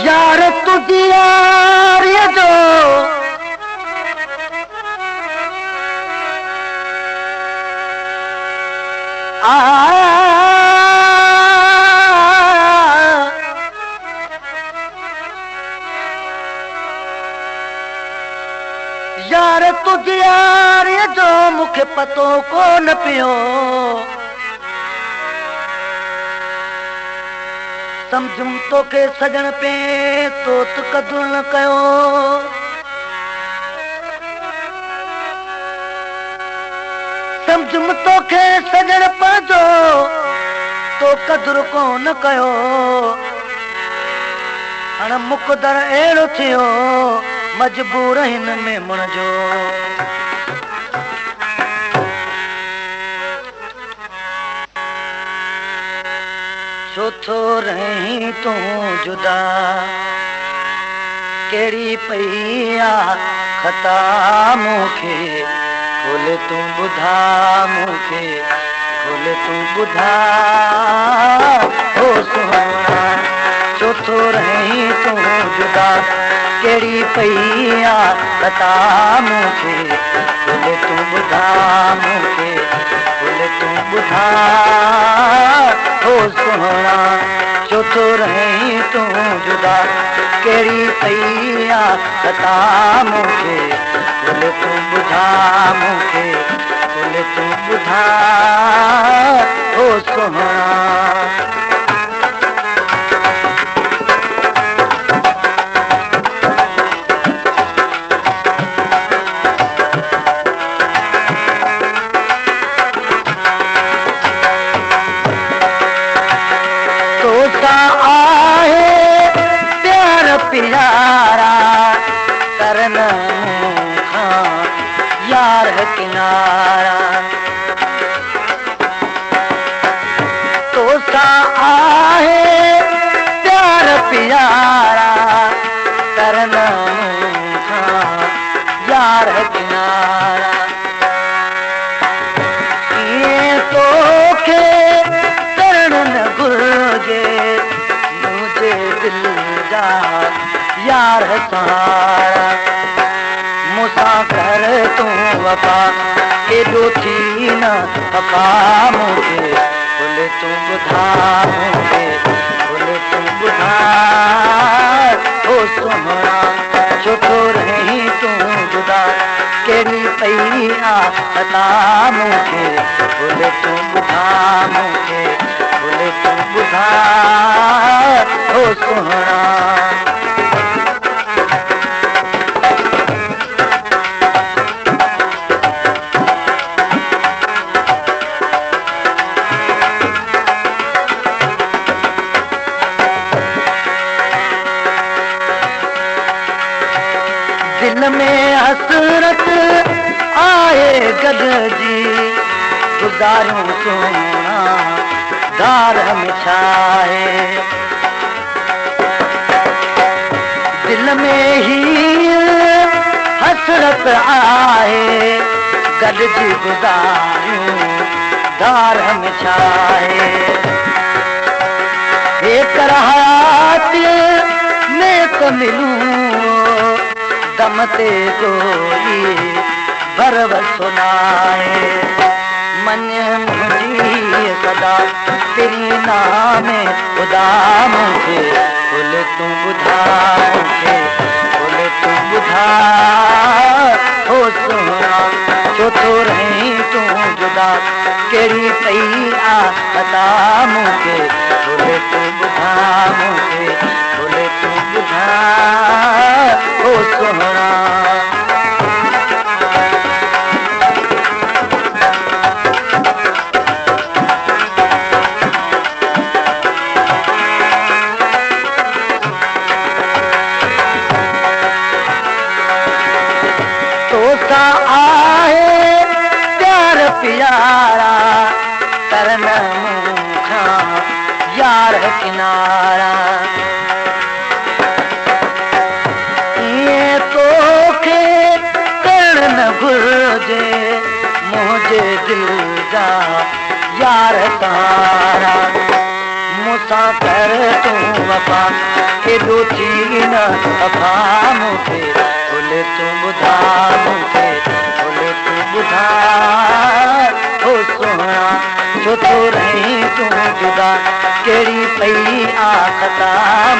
यार तुझी यार ये जो यार तुझी यार ये जो मुखे पतो को न पियो समझुम तो के सजन पे तो कदुर न कयो समझुम तो के सजन पंहिंजो तो कदुर को न कयो हाणे मुक़दर अहिड़ो थियो मजबूर हिन में मुंहिंजो छो थो रही तूं जुदा कहिड़ी पई आ खता मूंखे खोल तूं ॿुधा मूंखे खोल तूं ॿुधा हो सोना छो थो रही तूं जुदा कहिड़ी पई आ खता मूंखे खोल तूं ॿुधा मूंखे खोल तूं ॿुधा हो सोना छो थो रही तूं जुदा कहिड़ी पई आ खता मूंखे खोल तूं ॿुधा मूंखे खोल तूं ॿुधा हो सोना प्यारा करन खां यार किनारा तो सा आहे प्यार प्यारा करन खां यार किनारा ये तो के करण न घुर्जे मुझे दिल जा यार सहारा मूंसां कर तूं वफा केॾो थी न वफा मूंखे खोल तूं ॿुधा मूंखे खोल तूं ॿुधा हो सोना छो थो रही तूं जुदा कहिड़ी पई आ खता मूंखे खोल तूं ॿुधा मूंखे खोल तूं ॿुधा हो सोना दिल में हसरत आए गॾिजी गुज़ारूं सोना दार में छाए दिल में ही हसरत आए गॾिजी गुज़ारूं दार में छाए एक हयात में तो मिलूं दम ते कोई भरव सुनाए मन मुझी सदा तेरी नाम खुदा मूंखे खोल तूं ॿुधा मूंखे खोल तूं ॿुधा हो सोना छो थो रही तूं जुदा कहिड़ी पई आ खता मूंखे खोल तूं ॿुधा मूंखे खोल तूं ॿुधा हो सोना आहे प्यार प्यारा करन खां यार किनारा ये तो के करण घुर्जे मुझे दिल जा यार तारा मूंसां कर तूं वफ़ा एॾो थी न वफ़ा मूंखे भुले तूं ॿुधा मूंखे भुले तूं ॿुधा ओ सोहणा छो थो रहीं तूं जुदा कहिड़ी पई आखता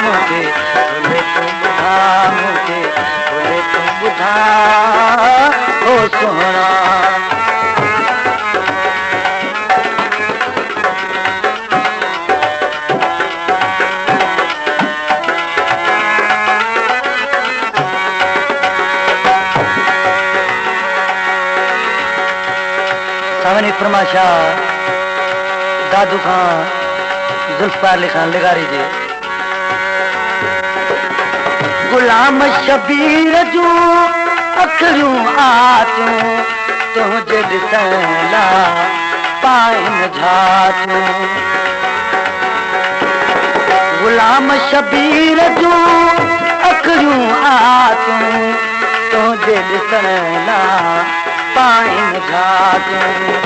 मूंखे भुले तूं ॿुधा मूंखे भुले तूं ॿुधा ओ सोहणा सावनी फरमाशा दादू खान जुल्फकार अली खान लिगारी जी गुलाम शबीर जूं अखियूं आतियूं तुंहिंजे ॾिसण लाइ पाइनि झातियूं गुलाम शबीर जूं अखियूं आतियूं तुंहिंजे ॾिसण लाइ पाइनि झातियूं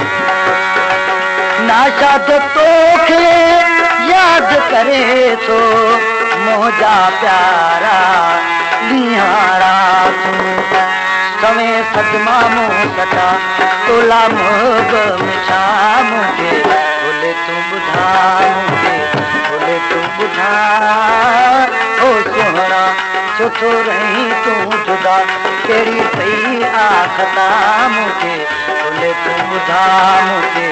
नाशाद तोखे यादि करे थो मुंहिंजा प्यारा ॾींहां रातियूं सवें सदमा मूं सटा तोला मोग मिठा मूंखे भुले तूं ॿुधा मूंखे भुले तूं ॿुधा ओ सोहणा छो थो रहीं तूं जुदा कहिड़ी पई आखता मूंखे भुले तूं ॿुधा मूंखे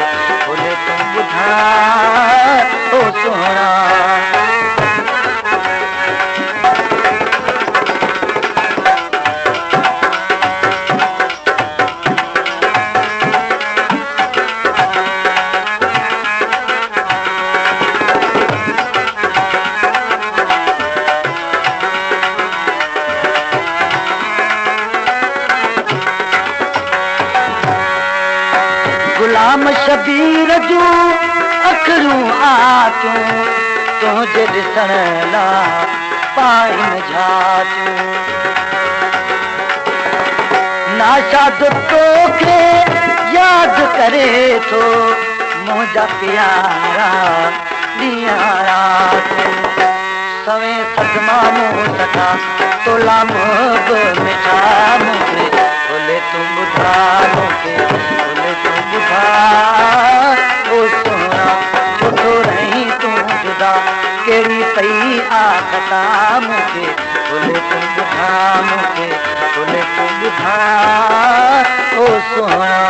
भुले तूं ॿुधा ओ सोहणा गुलाम शबीर जूं अखियूं आतियूं तुंहिंजे ॾिसण लाइ पाइनि झातियूं नाशाद तोखे यादि करे थो मुंहिंजा प्यारा ॾींहां रातियूं सवें सदमा मूं सटा तोला मोग मिठा मूंखे भुले तूं ॿुधा मूंखे भुले तूं ॿुधा ओ सोहणा छो थो रहीं तूं जुदा कहिड़ी पई आखता मूंखे भुले तूं ॿुधा मूंखे भुले तूं ॿुधा ओ सोहणा